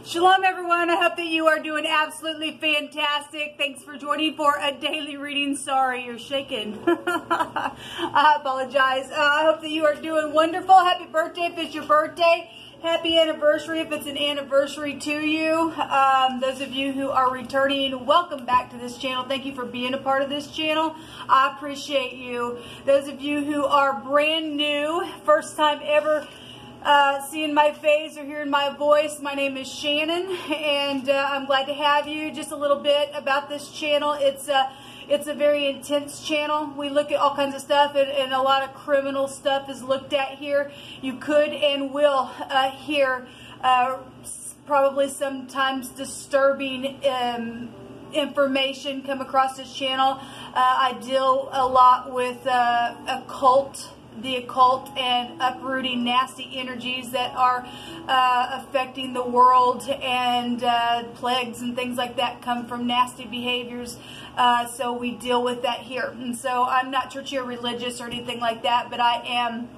Shalom everyone, I hope that you are doing absolutely fantastic. Thanks for joining for a daily reading. Sorry, you're shaking. I apologize. I hope that you are doing wonderful. Happy birthday if it's your birthday. Happy anniversary if it's an anniversary to you. Those of you who are returning, welcome back to this channel. Thank you for being a part of this channel. I appreciate you. Those of you who are brand new, first time ever seeing my face or hearing my voice, my name is Shannon, and I'm glad to have you. Just a little bit about this channel. It's a very intense channel. We look at all kinds of stuff, and a lot of criminal stuff is looked at here. You could and will hear probably sometimes disturbing information come across this channel. I deal a lot with the occult and uprooting nasty energies that are affecting the world, and plagues and things like that come from nasty behaviors. So we deal with that here. And so I'm not churchy or religious or anything like that, but I am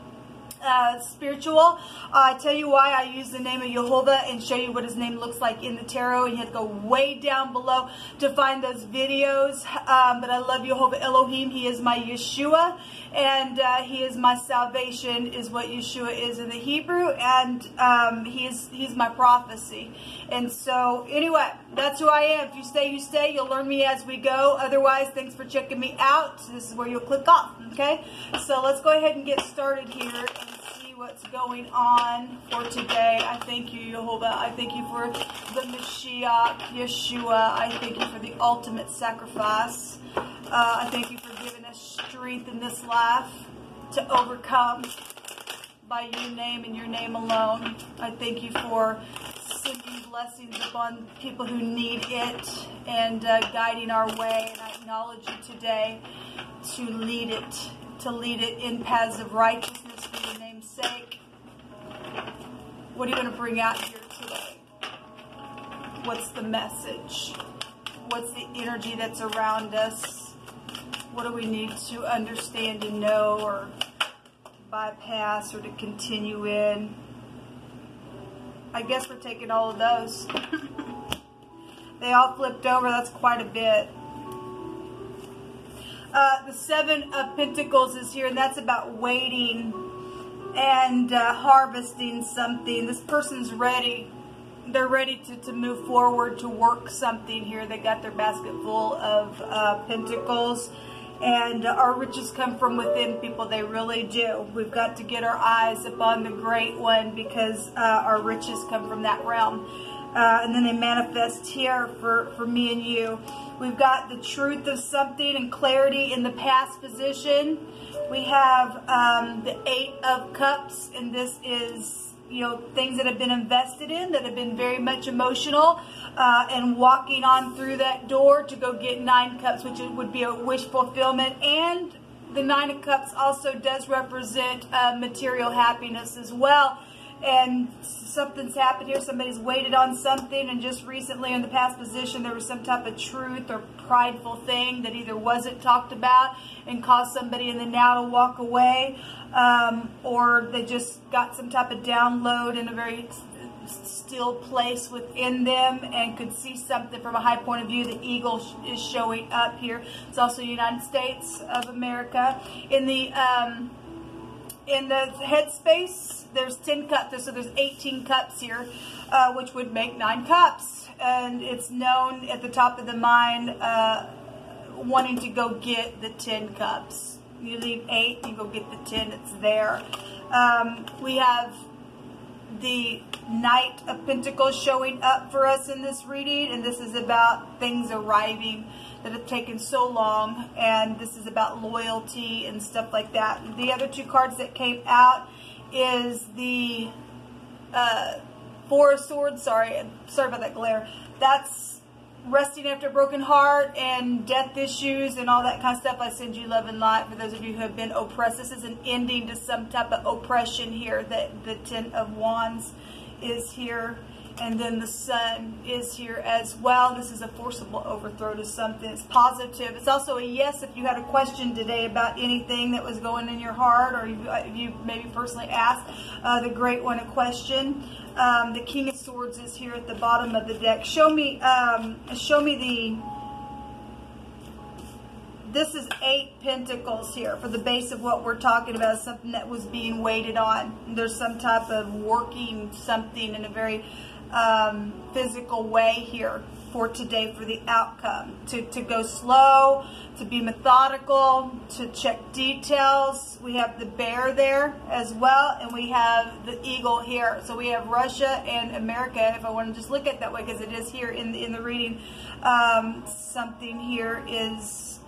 spiritual. I tell you why I use the name of Jehovah and show you what his name looks like in the tarot, and you have to go way down below to find those videos. But I love Jehovah Elohim. He is my Yeshua, and he is my salvation, is what Yeshua is in the Hebrew, and he's my prophecy. And so anyway, that's who I am. If you stay, you stay. You'll learn me as we go. Otherwise, thanks for checking me out. This is where you'll click off. Okay, so let's go ahead and get started here and see what's going on for today. I thank you, Jehovah. I thank you for the Mashiach, Yeshua. I thank you for the ultimate sacrifice. I thank you for giving us strength in this life to overcome by your name and your name alone. I thank you for sending blessings upon people who need it, and guiding our way. And I acknowledge you today to lead it in paths of righteousness for your name's sake. What are you going to bring out here today? What's the message? What's the energy that's around us? What do we need to understand and know, or bypass, or to continue in? I guess we're taking all of those. They all flipped over. That's quite a bit. The Seven of Pentacles is here, and that's about waiting and harvesting something. This person's ready. They're ready to move forward, to work something here. They got their basket full of pentacles. And our riches come from within, people. They really do. We've got to get our eyes upon the Great One, because our riches come from that realm. And then they manifest here for me and you. We've got the truth of something and clarity in the past position. We have the Eight of Cups, and this is, you know, things that have been invested in, that have been very much emotional, and walking on through that door to go get Nine Cups, which would be a wish fulfillment. And the Nine of Cups also does represent material happiness as well. And something's happened here. Somebody's waited on something, and just recently in the past position there was some type of truth or prideful thing that either wasn't talked about and caused somebody in the now to walk away, or they just got some type of download in a very still place within them and could see something from a high point of view. The eagle is showing up here. It's also United States of America. In the headspace, there's 10 cups, so there's 18 cups here, which would make 9 cups. And it's known at the top of the mind, wanting to go get the 10 cups. You leave 8, you go get the 10, it's there. We have the Knight of Pentacles showing up for us in this reading, and this is about things arriving that have taken so long, and this is about loyalty and stuff like that. The other two cards that came out is the Four of Swords. Sorry about that glare. That's resting after a broken heart and death issues and all that kind of stuff. I send you love and light for those of you who have been oppressed. This is an ending to some type of oppression here. That the Ten of Wands is here. And then the sun is here as well. This is a forcible overthrow to something. It's positive. It's also a yes if you had a question today about anything that was going in your heart, or if you maybe personally asked the Great One a question. The King of Swords is here at the bottom of the deck. Show me this is 8 pentacles here for the base of what we're talking about, something that was being waited on. There's some type of working something in a very physical way here for today for the outcome. To go slow, to be methodical, to check details. We have the bear there as well, and we have the eagle here. So we have Russia and America, if I want to just look at it that way, because it is here in the reading. Something here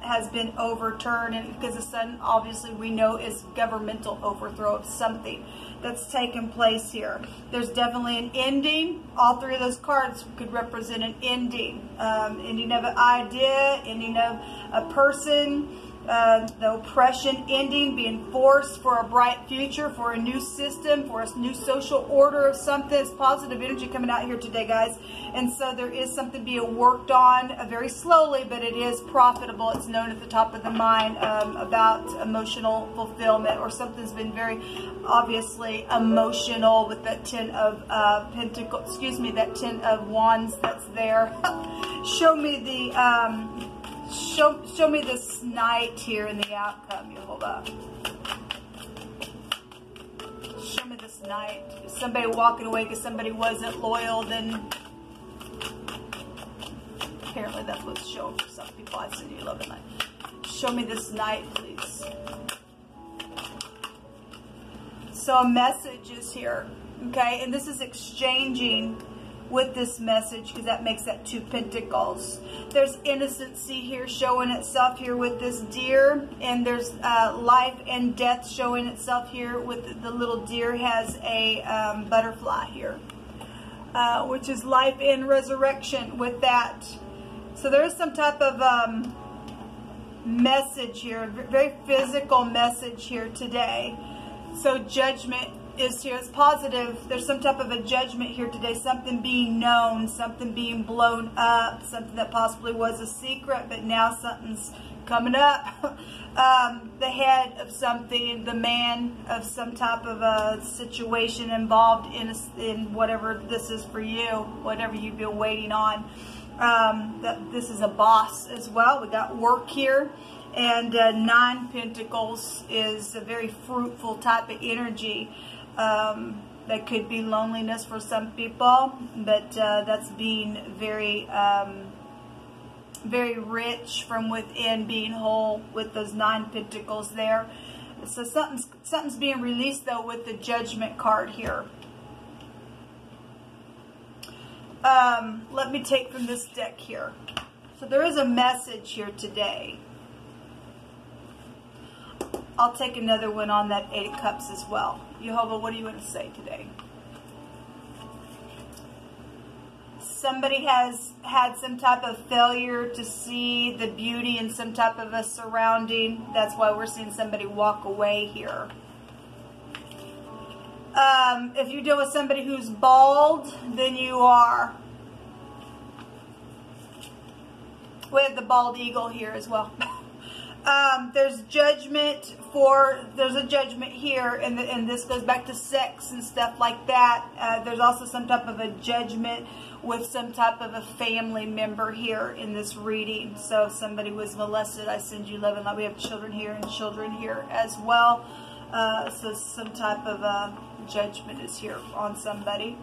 has been overturned, and because the sun, obviously, we know is governmental overthrow of something that's taken place here. There's definitely an ending. All 3 of those cards could represent an ending. Ending of an idea, ending of a person, the oppression ending, being forced for a bright future, for a new system, for a new social order of something. It's positive energy coming out here today, guys. And so there is something being worked on very slowly, but it is profitable. It's known at the top of the mind about emotional fulfillment, or something's been very obviously emotional with that 10 of Pentacles, excuse me, that 10 of Wands that's there. Show me the show me this knight here in the outcome. You hold up. Show me this knight. Is somebody walking away because somebody wasn't loyal? Then apparently that's what's showing for some people. I said you love it, knight. Show me this knight, please. So a message is here, okay, and this is exchanging with this message, because that makes that 2 pentacles. There's innocency here showing itself here with this deer, and there's life and death showing itself here with the little deer has a butterfly here, which is life and resurrection with that. So there is some type of message here, very physical message here today. So judgment is here. It's positive. There's some type of a judgment here today. Something being known, something being blown up, something that possibly was a secret, but now something's coming up. The head of something, the man of some type of a situation involved in whatever this is for you, whatever you've been waiting on. This is a boss as well. We got work here. And 9 pentacles is a very fruitful type of energy. That could be loneliness for some people, but that's being very, very rich from within, being whole with those 9 pentacles there. So something's being released though with the judgment card here. Let me take from this deck here. So there is a message here today. I'll take another one on that 8 of Cups as well. Jehovah, what do you want to say today? Somebody has had some type of failure to see the beauty in some type of a surrounding. That's why we're seeing somebody walk away here. If you deal with somebody who's bald, then you are. We have the bald eagle here as well. There's judgment there's a judgment here, and this goes back to sex and stuff like that. There's also some type of a judgment with some type of a family member here in this reading. So if somebody was molested, I send you love and light. We have children here and children here as well. So some type of a judgment is here on somebody.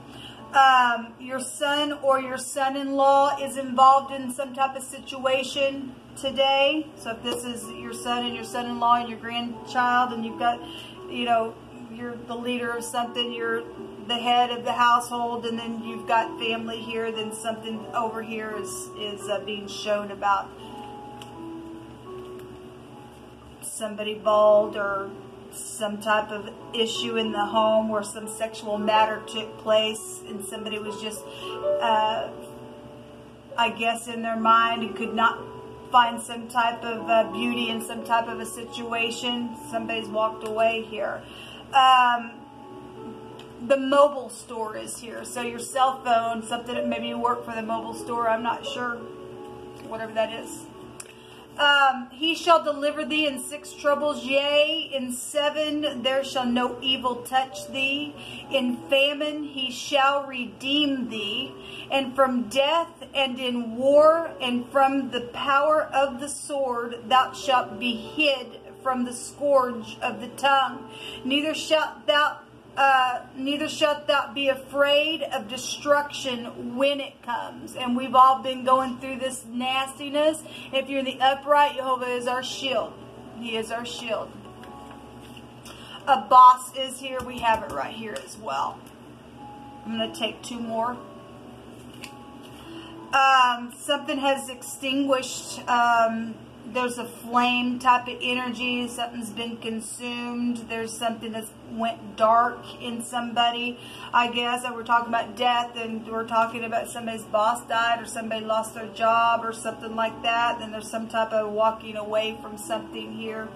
Your son or your son-in-law is involved in some type of situation today. So if this is your son and your son-in-law and your grandchild, and you've got, you know, you're the leader of something, you're the head of the household, and then you've got family here, then something over here is being shown about somebody bald, or some type of issue in the home where some sexual matter took place and somebody was just, I guess, in their mind and could not find some type of beauty in some type of a situation. Somebody's walked away here. the mobile store is here. So your cell phone, something that maybe you work for the mobile store, I'm not sure, whatever that is. He shall deliver thee in 6 troubles, yea, in 7 there shall no evil touch thee. In famine he shall redeem thee, and from death and in war and from the power of the sword thou shalt be hid from the scourge of the tongue. Neither shalt thou be afraid of destruction when it comes. And we've all been going through this nastiness. If you're in the upright, Jehovah is our shield. He is our shield. A boss is here. We have it right here as well. I'm going to take 2 more. Something has extinguished. There's a flame type of energy. Something's been consumed. There's something that's went dark in somebody. I guess that we're talking about death, and we're talking about somebody's boss died, or somebody lost their job, or something like that. Then there's some type of walking away from something here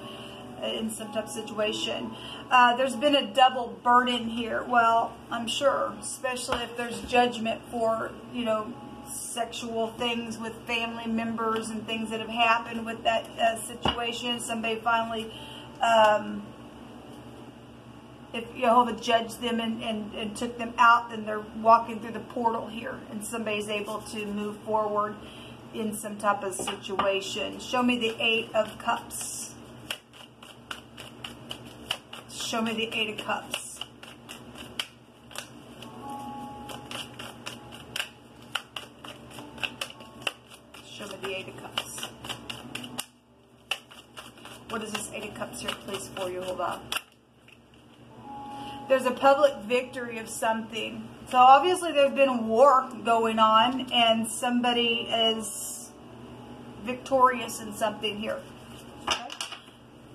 in some type of situation. There's been a double burden here. Well, I'm sure, especially if there's judgment for, you know, sexual things with family members and things that have happened with that situation. Somebody finally, if Jehovah judged them and took them out, then they're walking through the portal here, and somebody's able to move forward in some type of situation. Show me the 8 of Cups. Show me the 8 of Cups. Show me the 8 of Cups. What is this 8 of Cups here, please, for you? Hold on. There's a public victory of something. So obviously there's been a war going on, and somebody is victorious in something here. Okay.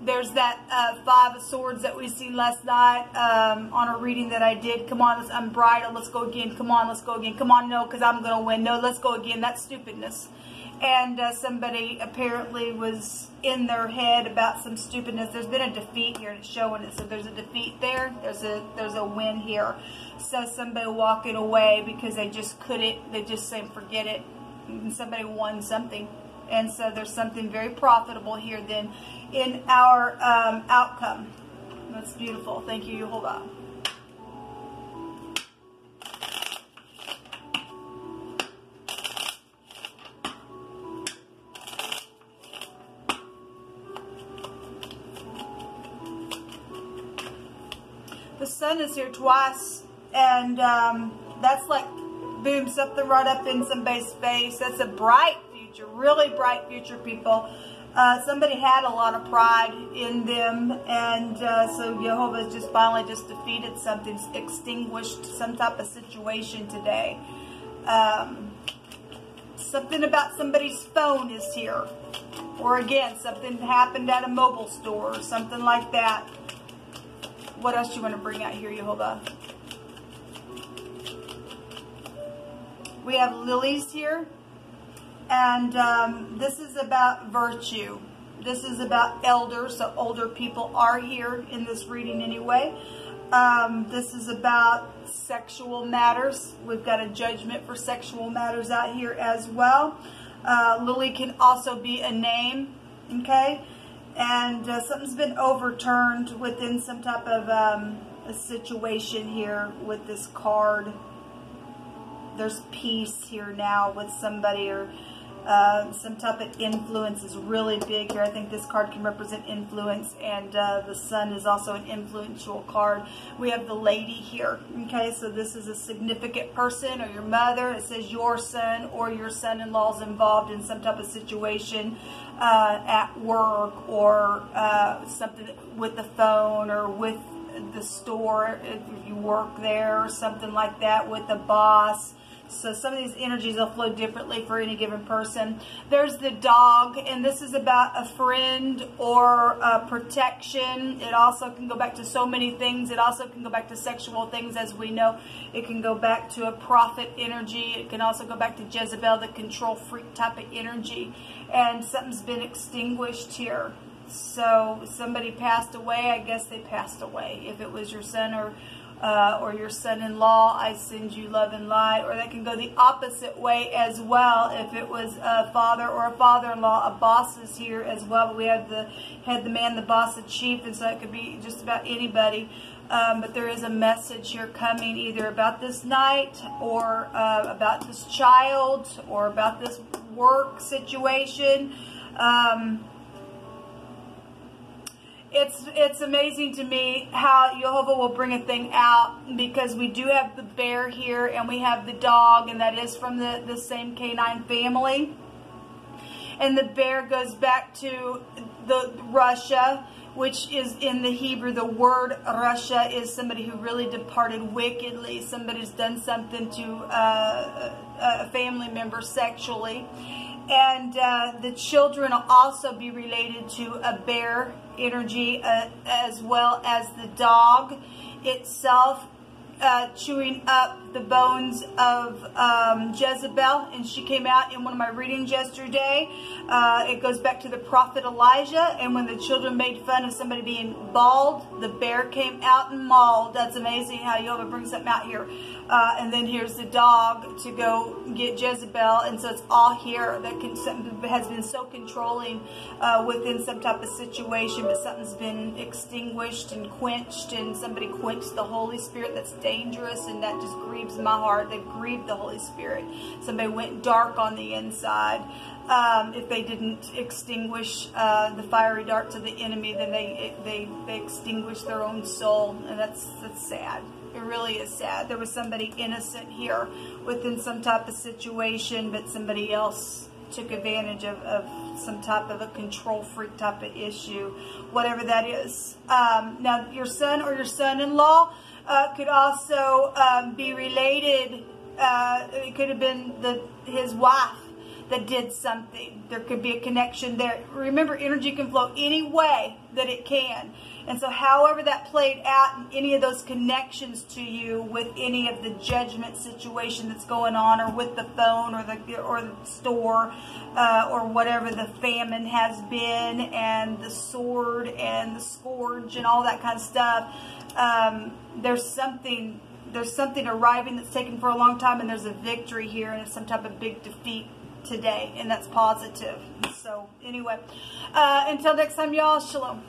There's that 5 of Swords that we seen last night on a reading that I did. Come on, I'm bridal. Let's go again. Come on, let's go again. Come on, no, because I'm going to win. No, let's go again. That's stupidness. And somebody apparently was in their head about some stupidness. There's been a defeat here, and it's showing it. So there's a defeat there. There's a win here. So somebody walking away because they just couldn't. They just saying forget it. And somebody won something. And so there's something very profitable here then in our outcome. That's beautiful. Thank you, Jehovah. The sun is here twice, and that's like, boom, something right up in somebody's face. That's a bright future, really bright future, people. Somebody had a lot of pride in them, and so Jehovah's just finally just defeated something, extinguished some type of situation today. Something about somebody's phone is here, or again, something happened at a mobile store, or something like that. What else do you want to bring out here, Jehovah? We have lilies here. And this is about virtue. This is about elders. So older people are here in this reading anyway. This is about sexual matters. We've got a judgment for sexual matters out here as well. Lily can also be a name. Okay. And something's been overturned within some type of a situation here with this card. There's peace here now with somebody, or some type of influence is really big here. I think this card can represent influence, and the sun is also an influential card. We have the lady here. Okay, so this is a significant person, or your mother. It says your son or your son-in-law is involved in some type of situation at work, or something with the phone, or with the store if you work there, or something like that, with the boss. So some of these energies will flow differently for any given person. There's the dog, and this is about a friend or protection. It also can go back to so many things. It also can go back to sexual things, as we know. It can go back to a prophet energy. It can also go back to Jezebel, the control freak type of energy. And something's been extinguished here. So somebody passed away. I guess they passed away. If it was your son or or your son-in-law, I send you love and light. Or that can go the opposite way as well. If it was a father or a father-in-law, a boss is here as well. But we have the head, the man, the boss, the chief, and so it could be just about anybody. But there is a message here coming either about this night or about this child or about this work situation. It's amazing to me how Jehovah will bring a thing out, because we do have the bear here and we have the dog, and that is from the same canine family. And the bear goes back to the Russia, which is in the Hebrew, the word Russia is somebody who really departed wickedly. Somebody's done something to a family member sexually. And the children will also be related to a bear energy, as well as the dog itself, chewing up the bones of Jezebel. And she came out in one of my readings yesterday. It goes back to the prophet Elijah, and when the children made fun of somebody being bald, the bear came out and mauled. That's amazing how Jehovah brings something out here. And then here's the dog to go get Jezebel, and so it's all here. That has been so controlling within some type of situation, but something's been extinguished and quenched, and somebody quenched the Holy Spirit. That's dangerous, and that just grieves my heart. They grieved the Holy Spirit. Somebody went dark on the inside. If they didn't extinguish the fiery darts of the enemy, then they extinguished their own soul, and that's sad. It really is sad. There was somebody innocent here within some type of situation, but somebody else took advantage of some type of a control freak type of issue, whatever that is. Now, your son or your son-in-law could also be related. It could have been his wife that did something. There could be a connection there. Remember, energy can flow any way that it can. And so however that played out in any of those connections to you with any of the judgment situation that's going on, or with the phone or the store, or whatever the famine has been, and the sword and the scourge and all that kind of stuff, there's something arriving that's taken for a long time, and there's a victory here, and it's some type of big defeat today, and that's positive. So anyway, until next time, y'all, shalom.